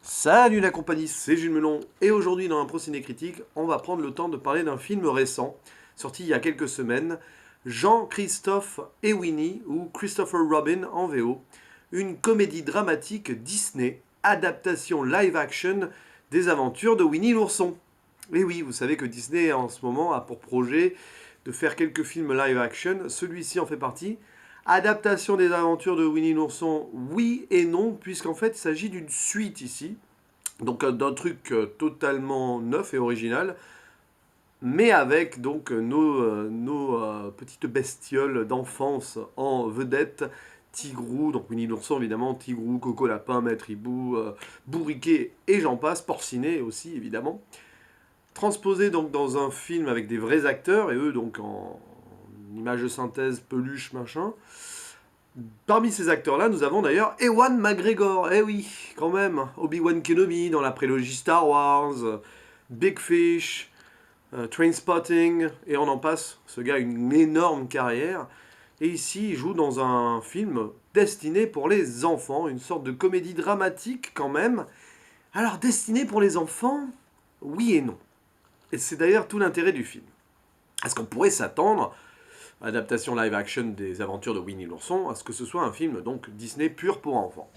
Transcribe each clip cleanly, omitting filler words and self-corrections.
Salut la compagnie, c'est Jules Melon et aujourd'hui dans un Pro Ciné Critique, on va prendre le temps de parler d'un film récent, sorti il y a quelques semaines, Jean-Christophe et Winnie ou Christopher Robin en VO, une comédie dramatique Disney, adaptation live-action des aventures de Winnie l'ourson. Et oui, vous savez que Disney en ce moment a pour projet de faire quelques films live-action, celui-ci en fait partie. Adaptation des aventures de Winnie l'ourson, oui et non, puisqu'en fait il s'agit d'une suite ici, donc d'un truc totalement neuf et original, mais avec donc nos petites bestioles d'enfance en vedette. Tigrou, donc Winnie l'ourson évidemment, Tigrou, Coco Lapin, Maître Hibou, Bourriquet et j'en passe, Porcinet aussi évidemment. Transposé donc dans un film avec des vrais acteurs, et eux donc en image de synthèse, peluche, machin. Parmi ces acteurs-là, nous avons d'ailleurs Ewan McGregor. Eh oui, quand même. Obi-Wan Kenobi dans la prélogie Star Wars, Big Fish, Trainspotting, et on en passe. Ce gars a une énorme carrière. Et ici, il joue dans un film destiné pour les enfants, une sorte de comédie dramatique quand même. Alors, destiné pour les enfants, oui et non. Et c'est d'ailleurs tout l'intérêt du film. Est-ce qu'on pourrait s'attendre, adaptation live-action des aventures de Winnie l'ourson, à ce que ce soit un film donc Disney pur pour enfants?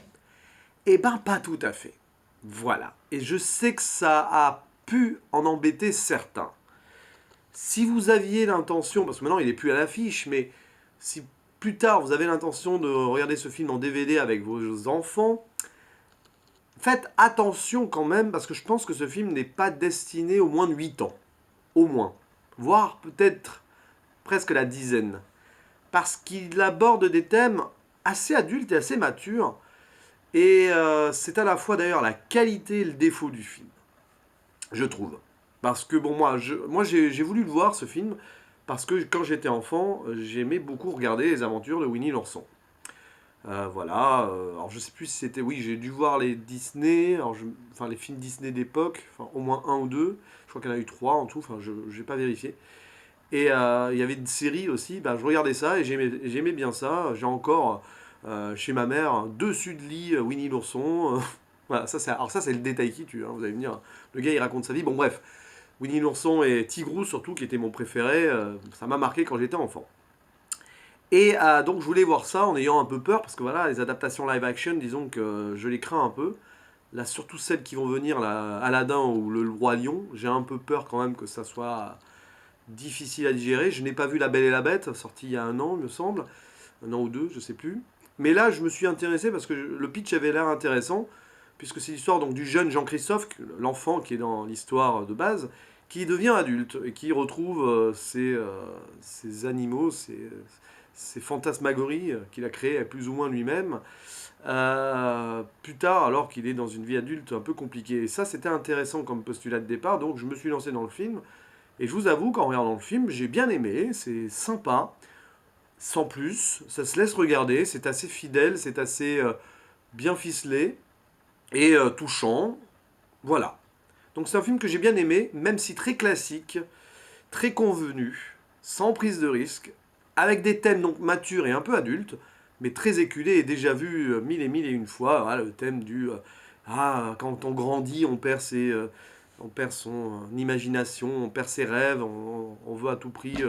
Eh ben, pas tout à fait. Voilà. Et je sais que ça a pu en embêter certains. Si vous aviez l'intention, parce que maintenant il n'est plus à l'affiche, mais si plus tard vous avez l'intention de regarder ce film en DVD avec vos enfants, faites attention quand même, parce que je pense que ce film n'est pas destiné aux moins de 8 ans. Au moins. Voire peut-être presque la dizaine. Parce qu'il aborde des thèmes assez adultes et assez matures. Et c'est à la fois d'ailleurs la qualité et le défaut du film, je trouve. Parce que bon, moi j'ai voulu le voir ce film, parce que quand j'étais enfant, j'aimais beaucoup regarder les aventures de Winnie l'ourson. Voilà, alors je sais plus si c'était. Oui, j'ai dû voir les Disney, enfin les films Disney d'époque, enfin au moins un ou deux. Je crois qu'il y en a eu trois en tout, enfin je n'ai pas vérifié. Et il y avait une série aussi, ben, je regardais ça et j'aimais bien ça. J'ai encore chez ma mère, dessus de lit, Winnie l'ourson. Voilà, alors ça c'est le détail qui tue, hein, vous allez me dire. Le gars il raconte sa vie. Bon bref, Winnie l'ourson et Tigrou surtout, qui était mon préféré, ça m'a marqué quand j'étais enfant. Et donc je voulais voir ça en ayant un peu peur, parce que voilà, les adaptations live action, disons que je les crains un peu. Là, surtout celles qui vont venir, là, Aladdin ou le Roi Lion, j'ai un peu peur quand même que ça soit difficile à digérer. Je n'ai pas vu La Belle et la Bête, sorti il y a un an, il me semble. Un an ou deux, je sais plus. Mais là, je me suis intéressé parce que le pitch avait l'air intéressant, puisque c'est l'histoire donc du jeune Jean-Christophe, l'enfant qui est dans l'histoire de base, qui devient adulte et qui retrouve ses animaux, ses fantasmagories qu'il a créées plus ou moins lui-même, plus tard alors qu'il est dans une vie adulte un peu compliquée. Et ça, c'était intéressant comme postulat de départ, donc je me suis lancé dans le film. Et je vous avoue qu'en regardant le film, j'ai bien aimé, c'est sympa, sans plus, ça se laisse regarder, c'est assez fidèle, c'est assez bien ficelé et touchant. Voilà. Donc c'est un film que j'ai bien aimé, même si très classique, très convenu, sans prise de risque, avec des thèmes donc matures et un peu adultes, mais très éculés et déjà vus mille et une fois. Voilà, le thème du quand on grandit, on perd son imagination, on perd ses rêves, on veut à tout prix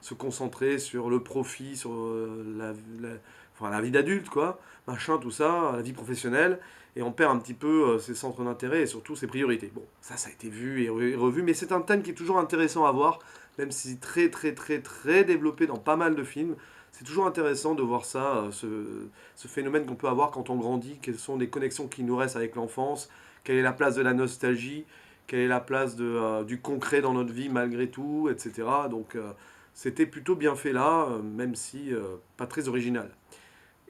se concentrer sur le profit, sur enfin, la vie d'adulte, quoi, machin, tout ça, la vie professionnelle, et on perd un petit peu ses centres d'intérêt et surtout ses priorités. Bon, ça a été vu et revu, mais c'est un thème qui est toujours intéressant à voir, même si très développé dans pas mal de films. C'est toujours intéressant de voir ça, ce phénomène qu'on peut avoir quand on grandit, quelles sont les connexions qui nous restent avec l'enfance, quelle est la place de la nostalgie, quelle est la place du concret dans notre vie malgré tout, etc. Donc c'était plutôt bien fait là, même si pas très original.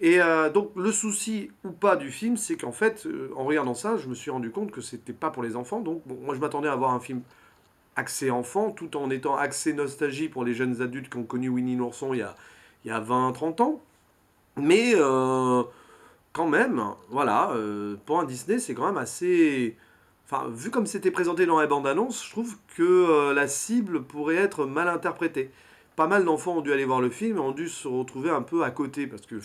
Et donc le souci ou pas du film, c'est qu'en fait, en regardant ça, je me suis rendu compte que c'était pas pour les enfants. Donc bon, moi je m'attendais à voir un film axé enfant, tout en étant axé nostalgie pour les jeunes adultes qui ont connu Winnie l'ourson il y a 20 30 ans. Mais quand même, voilà, pour un Disney, c'est quand même assez. Enfin, vu comme c'était présenté dans la bande-annonce, je trouve que la cible pourrait être mal interprétée. Pas mal d'enfants ont dû aller voir le film et ont dû se retrouver un peu à côté, parce que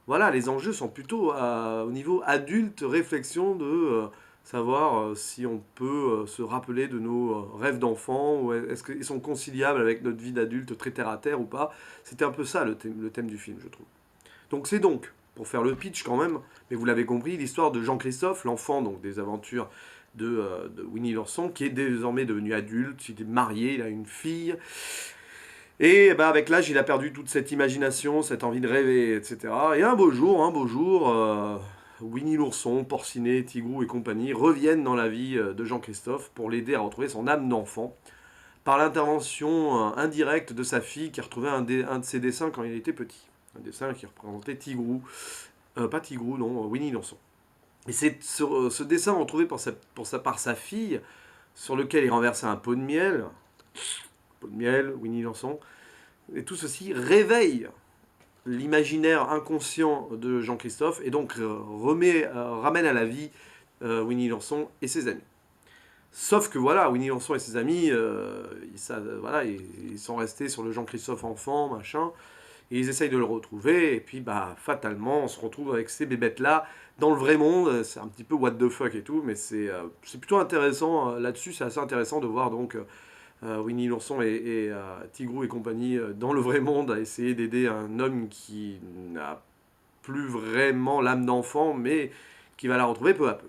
voilà, les enjeux sont plutôt au niveau adulte, réflexion de savoir si on peut se rappeler de nos rêves d'enfant, ou est-ce qu'ils sont conciliables avec notre vie d'adulte très terre à terre ou pas. C'était un peu ça le thème du film, je trouve. Donc c'est donc, pour faire le pitch quand même, mais vous l'avez compris, l'histoire de Jean-Christophe, l'enfant donc des aventures de Winnie l'ourson, qui est désormais devenu adulte, il est marié, il a une fille, et bah, avec l'âge, il a perdu toute cette imagination, cette envie de rêver, etc. Et un beau jour, Winnie l'ourson, Porcinet, Tigrou et compagnie reviennent dans la vie de Jean-Christophe pour l'aider à retrouver son âme d'enfant par l'intervention indirecte de sa fille qui a retrouvé un de ses dessins quand il était petit. Un dessin qui représentait Tigrou, pas Tigrou, non, Winnie l'ourson. Et c'est ce dessin retrouvé par sa fille, sur lequel il renversait un pot de miel, Winnie l'ourson, et tout ceci réveille l'imaginaire inconscient de Jean-Christophe et donc ramène à la vie Winnie l'ourson et ses amis. Sauf que voilà, Winnie l'ourson et ses amis, voilà, ils sont restés sur le Jean-Christophe enfant, machin, et ils essayent de le retrouver, et puis bah fatalement, on se retrouve avec ces bébêtes-là dans le vrai monde. C'est un petit peu what the fuck et tout, mais c'est plutôt intéressant là-dessus, c'est assez intéressant de voir donc Winnie l'ourson et Tigrou et compagnie dans le vrai monde à essayer d'aider un homme qui n'a plus vraiment l'âme d'enfant, mais qui va la retrouver peu à peu.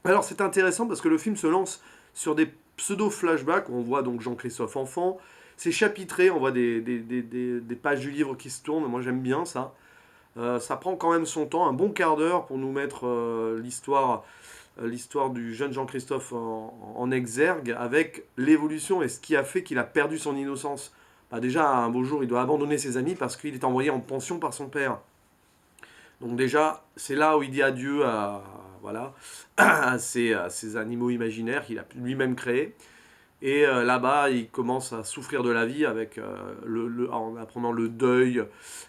Alors c'est intéressant parce que le film se lance sur des pseudo-flashbacks où on voit donc Jean-Christophe enfant. C'est chapitré, on voit des pages du livre qui se tournent, moi j'aime bien ça. Ça prend quand même son temps, un bon quart d'heure pour nous mettre l'histoire du jeune Jean-Christophe en exergue avec l'évolution et ce qui a fait qu'il a perdu son innocence. Bah déjà, un beau jour, il doit abandonner ses amis parce qu'il est envoyé en pension par son père. Donc déjà, c'est là où il dit adieu voilà, à ces animaux imaginaires qu'il a lui-même créés. Et là-bas, il commence à souffrir de la vie avec en apprenant le deuil,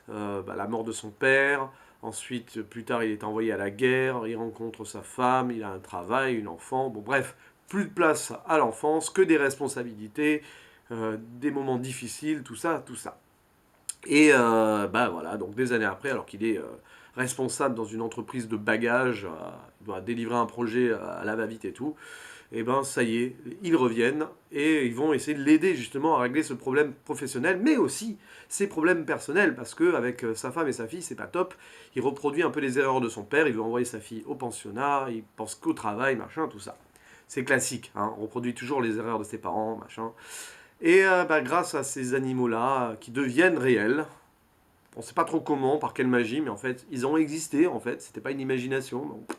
la mort de son père. Ensuite, plus tard, il est envoyé à la guerre, il rencontre sa femme, il a un travail, une enfant. Bon, bref, plus de place à l'enfance, que des responsabilités, des moments difficiles, tout ça, tout ça. Et bah voilà, donc des années après, alors qu'il est responsable dans une entreprise de bagages, il doit délivrer un projet à la va-vite et tout, et ben ça y est, ils reviennent et ils vont essayer de l'aider justement à régler ce problème professionnel, mais aussi ses problèmes personnels, parce que avec sa femme et sa fille, c'est pas top. Il reproduit un peu les erreurs de son père, il veut envoyer sa fille au pensionnat, il pense qu'au travail, machin, tout ça. C'est classique, hein, on reproduit toujours les erreurs de ses parents, machin. Et bah, grâce à ces animaux-là qui deviennent réels, on ne sait pas trop comment, par quelle magie, mais en fait, ils ont existé, en fait, c'était pas une imagination, donc,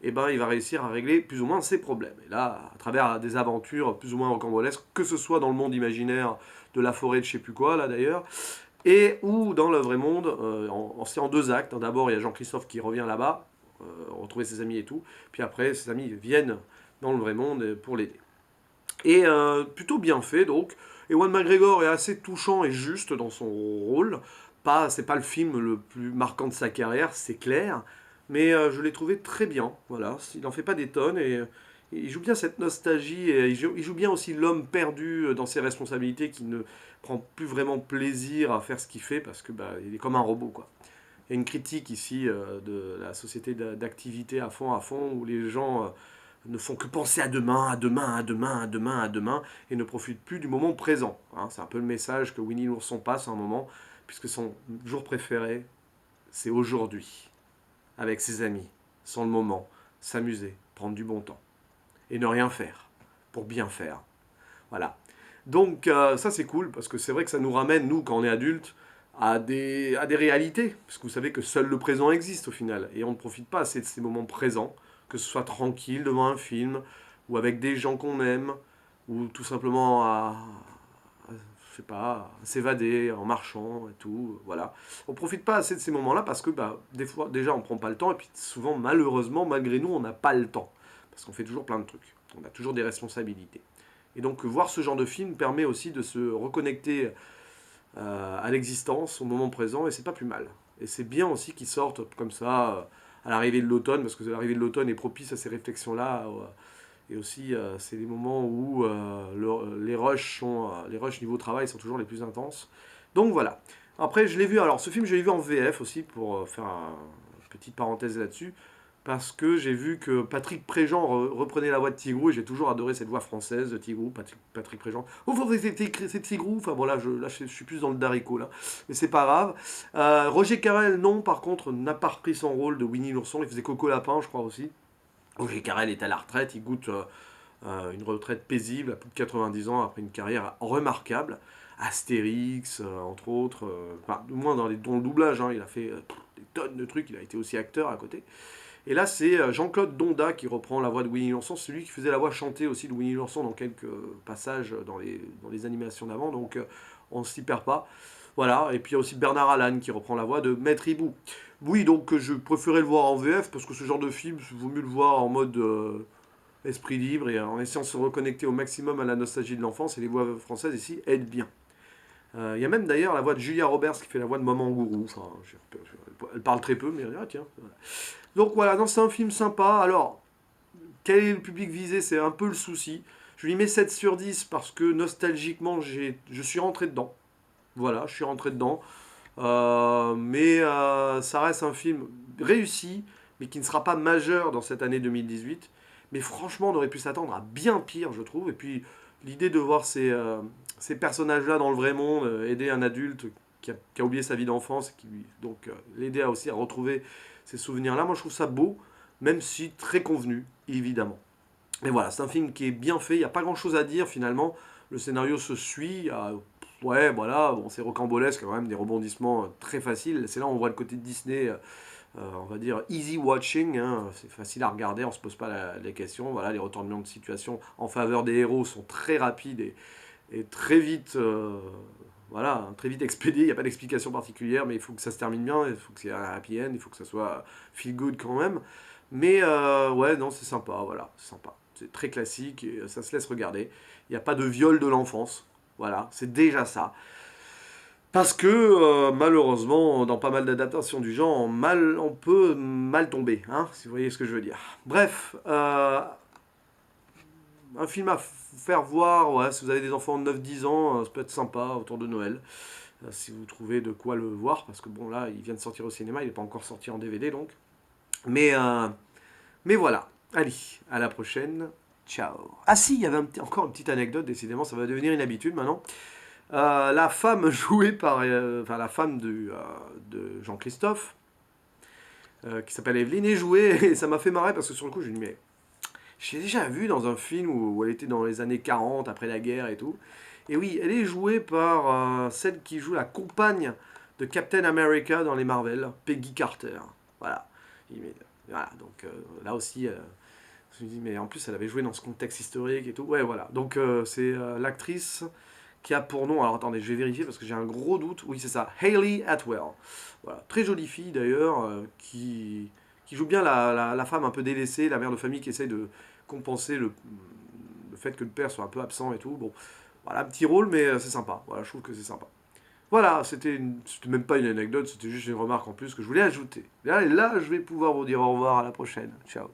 et ben il va réussir à régler plus ou moins ses problèmes. Et là, à travers des aventures plus ou moins rocambolesques, que ce soit dans le monde imaginaire de la forêt de je sais plus quoi, là d'ailleurs, et ou dans le vrai monde, c'est en deux actes. D'abord, il y a Jean-Christophe qui revient là-bas, retrouver ses amis et tout, puis après, ses amis viennent dans le vrai monde pour l'aider. Et plutôt bien fait, donc. Ewan McGregor est assez touchant et juste dans son rôle. C'est pas le film le plus marquant de sa carrière, c'est clair. Mais je l'ai trouvé très bien. Voilà. Il n'en fait pas des tonnes. Et il joue bien cette nostalgie. Et il joue bien aussi l'homme perdu dans ses responsabilités qui ne prend plus vraiment plaisir à faire ce qu'il fait parce que bah, il est comme un robot, quoi. Il y a une critique ici de la société d'activité à fond, où les gens ne font que penser à demain, à demain, à demain, à demain, à demain, et ne profitent plus du moment présent. Hein. C'est un peu le message que Winnie l'ourson passe à un moment, puisque son jour préféré, c'est aujourd'hui, avec ses amis, sans le moment, s'amuser, prendre du bon temps, et ne rien faire, pour bien faire. Voilà. Donc ça c'est cool, parce que c'est vrai que ça nous ramène, nous, quand on est adulte, à des réalités, parce que vous savez que seul le présent existe au final, et on ne profite pas assez de ces moments présents, que ce soit tranquille devant un film, ou avec des gens qu'on aime, ou tout simplement je sais pas, à s'évader en marchant et tout, voilà. On profite pas assez de ces moments-là parce que bah, des fois, déjà, on prend pas le temps, et puis souvent, malheureusement, malgré nous, on n'a pas le temps, parce qu'on fait toujours plein de trucs, on a toujours des responsabilités. Et donc, voir ce genre de film permet aussi de se reconnecter à l'existence, au moment présent, et c'est pas plus mal. Et c'est bien aussi qu'ils sortent comme ça à l'arrivée de l'automne, parce que l'arrivée de l'automne est propice à ces réflexions-là. Et aussi, c'est les moments où les rushs niveau travail sont toujours les plus intenses. Donc voilà. Après, je l'ai vu, alors ce film, je l'ai vu en VF aussi, pour faire une petite parenthèse là-dessus, parce que j'ai vu que Patrick Préjean reprenait la voix de Tigrou, et j'ai toujours adoré cette voix française de Tigrou, Patrick Préjean. Oh, c'est Tigrou, enfin bon, je suis plus dans le Darico, là, mais c'est pas grave. Roger Carrel, non, par contre, n'a pas repris son rôle de Winnie l'ourson, il faisait Coco Lapin, je crois aussi. Roger Carrel est à la retraite, il goûte une retraite paisible à plus de 90 ans après une carrière remarquable. Astérix, entre autres, enfin, du moins dans le doublage, hein, il a fait des tonnes de trucs, il a été aussi acteur à côté. Et là, c'est Jean-Claude Donda qui reprend la voix de Winnie l'ourson, c'est lui qui faisait la voix chantée aussi de Winnie l'ourson dans quelques passages dans les animations d'avant, donc on ne s'y perd pas. Voilà, et puis il y a aussi Bernard Allan qui reprend la voix de Maître Hibou. Oui, donc je préférais le voir en VF parce que ce genre de film, il vaut mieux le voir en mode esprit libre et en essayant de se reconnecter au maximum à la nostalgie de l'enfance, et les voix françaises ici aident bien. Il y a même d'ailleurs la voix de Julia Roberts qui fait la voix de Maman Gourou. Enfin, elle parle très peu, mais ah, tiens. Voilà. Donc voilà, non, c'est un film sympa. Alors, quel est le public visé? C'est un peu le souci. Je lui mets 7 sur 10 parce que nostalgiquement, je suis rentré dedans. Voilà, je suis rentré dedans. Mais ça reste un film réussi, mais qui ne sera pas majeur dans cette année 2018. Mais franchement, on aurait pu s'attendre à bien pire, je trouve. Et puis, l'idée de voir ces personnages-là dans le vrai monde, aider un adulte qui a oublié sa vie d'enfance, donc l'aider aussi à retrouver ces souvenirs-là, moi je trouve ça beau, même si très convenu, évidemment. Mais voilà, c'est un film qui est bien fait, il n'y a pas grand-chose à dire finalement. Le scénario se suit, ouais, voilà, bon, c'est rocambolesque, quand même, des rebondissements très faciles. C'est là où on voit le côté de Disney, on va dire easy watching, hein. C'est facile à regarder, on se pose pas les questions. Voilà, les retournements de situation en faveur des héros sont très rapides et très vite, voilà, très vite expédiés. Il n'y a pas d'explication particulière, mais il faut que ça se termine bien, il faut que c'est un happy end, il faut que ça soit feel good quand même. Mais ouais, non, c'est sympa, voilà, c'est sympa. C'est très classique et ça se laisse regarder. Il n'y a pas de viol de l'enfance. Voilà, c'est déjà ça. Parce que malheureusement, dans pas mal d'adaptations du genre, on peut mal tomber, hein, si vous voyez ce que je veux dire. Bref, un film à faire voir, ouais, si vous avez des enfants de 9-10 ans, ça peut être sympa autour de Noël, si vous trouvez de quoi le voir, parce que bon là, il vient de sortir au cinéma, il n'est pas encore sorti en DVD donc. Mais, euh, mais voilà, allez, à la prochaine. Ciao. Ah si, il y avait encore une petite anecdote, décidément, ça va devenir une habitude maintenant. La femme jouée par, enfin la femme de Jean-Christophe, qui s'appelle Evelyne, est jouée, et ça m'a fait marrer parce que sur le coup, je me dis, mais j'ai déjà vu dans un film où elle était dans les années 40, après la guerre et tout. Et oui, elle est jouée par celle qui joue la compagne de Captain America dans les Marvel, Peggy Carter. Voilà. Voilà, donc là aussi, je me dis, mais en plus, elle avait joué dans ce contexte historique et tout. Ouais, voilà. Donc c'est l'actrice qui a pour nom, alors attendez, je vais vérifier parce que j'ai un gros doute. Oui, c'est ça, Hayley Atwell. Voilà, très jolie fille d'ailleurs, qui joue bien la femme un peu délaissée, la mère de famille qui essaie de compenser le fait que le père soit un peu absent et tout. Bon, voilà, un petit rôle, mais c'est sympa. Voilà, je trouve que c'est sympa. Voilà, c'était même pas une anecdote, c'était juste une remarque en plus que je voulais ajouter. Là, je vais pouvoir vous dire au revoir, à la prochaine. Ciao.